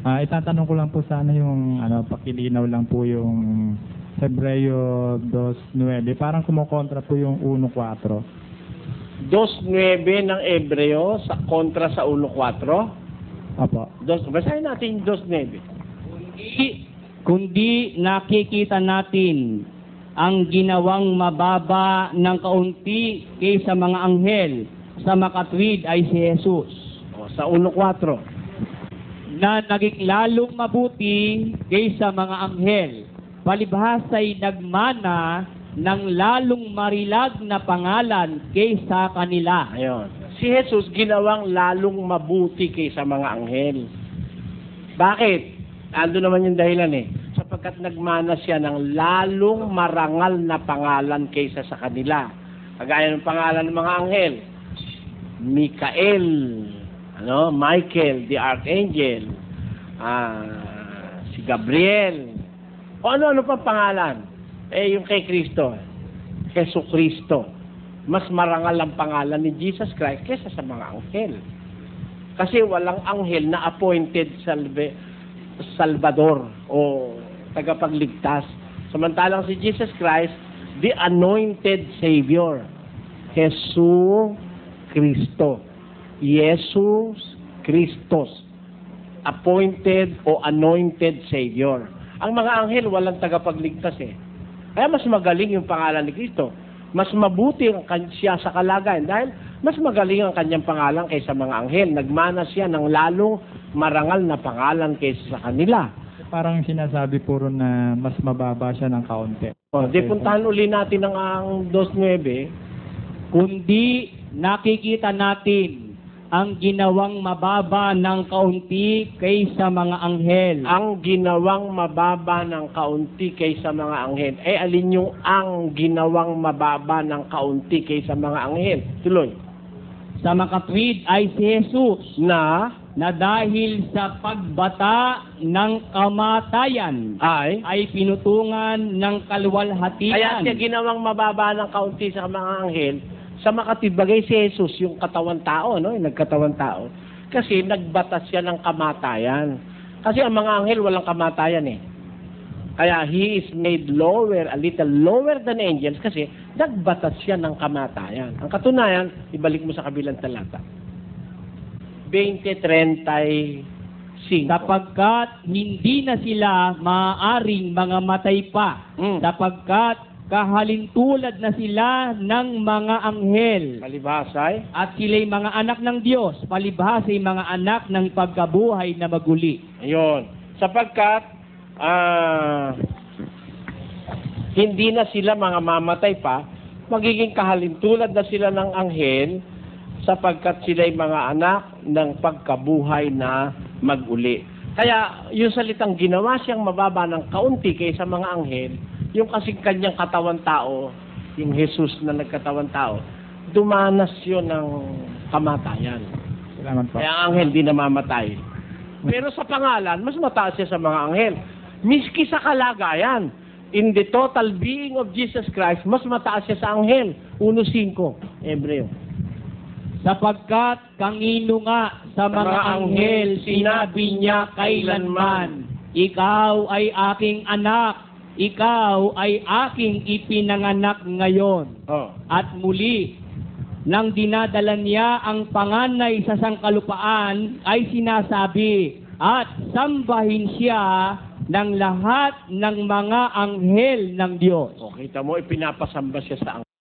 Itatanong ko lang po sana yung pakilinaw lang po yung Hebreo 2:9. Parang kumokontra po yung 1:4. 2.9 ng Ebreo sa kontra sa 1.4. Apo. Basahin natin yung 2.9. Kundi nakikita natin ang ginawang mababa ng kaunti kaysa mga anghel, sa makatwid ay si Jesus, Sa 1.4. na naging lalong mabuti kaysa mga anghel, palibhas ay nagmana ng lalong marilag na pangalan kaysa kanila. Ayun. Si Jesus ginawang lalong mabuti kaysa mga anghel. Bakit? Ando naman yung dahilan sapagkat nagmana siya ng lalong marangal na pangalan kaysa sa kanila. Kagaya ng pangalan ng mga anghel. Mikael, Michael, the Archangel, si Gabriel, o ano pang pangalan. Yung kay Kristo, Jesu Kristo. Mas marangal ang pangalan ni Jesus Christ kaysa sa mga anghel. Kasi walang anghel na appointed Salvador o tagapagligtas. Samantalang si Jesus Christ, the anointed Savior. Jesu Kristo. Jesus Christos. Appointed o anointed Savior. Ang mga anghel walang tagapagligtas Kaya mas magaling yung pangalan ni Kristo. Mas mabuti ang siya sa kalagayan dahil mas magaling ang kanyang pangalan kaysa mga anghel. Nagmana siya ng lalong marangal na pangalan kaysa sa kanila. Parang sinasabi puro na mas mababa siya ng kaunti. Di puntahan uli natin ang 2.9. Kundi nakikita natin ang ginawang mababa ng kaunti kaysa mga anghel. Ang ginawang mababa ng kaunti kaysa mga anghel. Alin yung ang ginawang mababa ng kaunti kaysa mga anghel? Tuloy. Sa makatwid ay si Jesus, Na dahil sa pagbata ng kamatayan ay pinutungan ng kaluwalhatian. kaya siya ginawang mababa ng kaunti sa mga anghel. Sa makatwid, bagay si Jesus, yung katawan tao, yung nagkatawan tao. Kasi nagbatas siya ng kamatayan. Kasi ang mga anghel walang kamatayan Kaya he is made lower, a little lower than angels kasi nagbatas siya ng kamatayan. Ang katunayan, ibalik mo sa kabilang talata. 20:35. Sapagkat hindi na sila maaaring mga matay pa, sapagkat kahalintulad na sila ng mga anghel. Palibhasay. At sila'y mga anak ng Diyos, palibhas ay mga anak ng pagkabuhay na maguli. Ayun. Sapagkat hindi na sila mga mamatay pa, magiging kahalintulad na sila ng anghel sapagkat sila'y mga anak ng pagkabuhay na maguli. Kaya yung salitang ginawa siyang mababa ng kaunti kaysa mga anghel, yung kasing kanyang katawan tao, yung Jesus na nagkatawan tao, dumanas yun ng kamatayan. Salamat po. Kaya ang anghel di namamatay. Pero sa pangalan, mas mataas siya sa mga anghel. Miski sa kalagayan, in the total being of Jesus Christ, mas mataas siya sa anghel. 1:5, Hebreo. Sapagkat kangino nga sa mga anghel sinabi niya kailanman, ikaw ay aking anak, ikaw ay aking ipinanganak ngayon. At muli, nang dinadala niya ang panganay sa sangkalupaan, ay sinasabi, at sambahin siya ng lahat ng mga anghel ng Diyos. Kita mo, ipinapasamba siya sa anghel.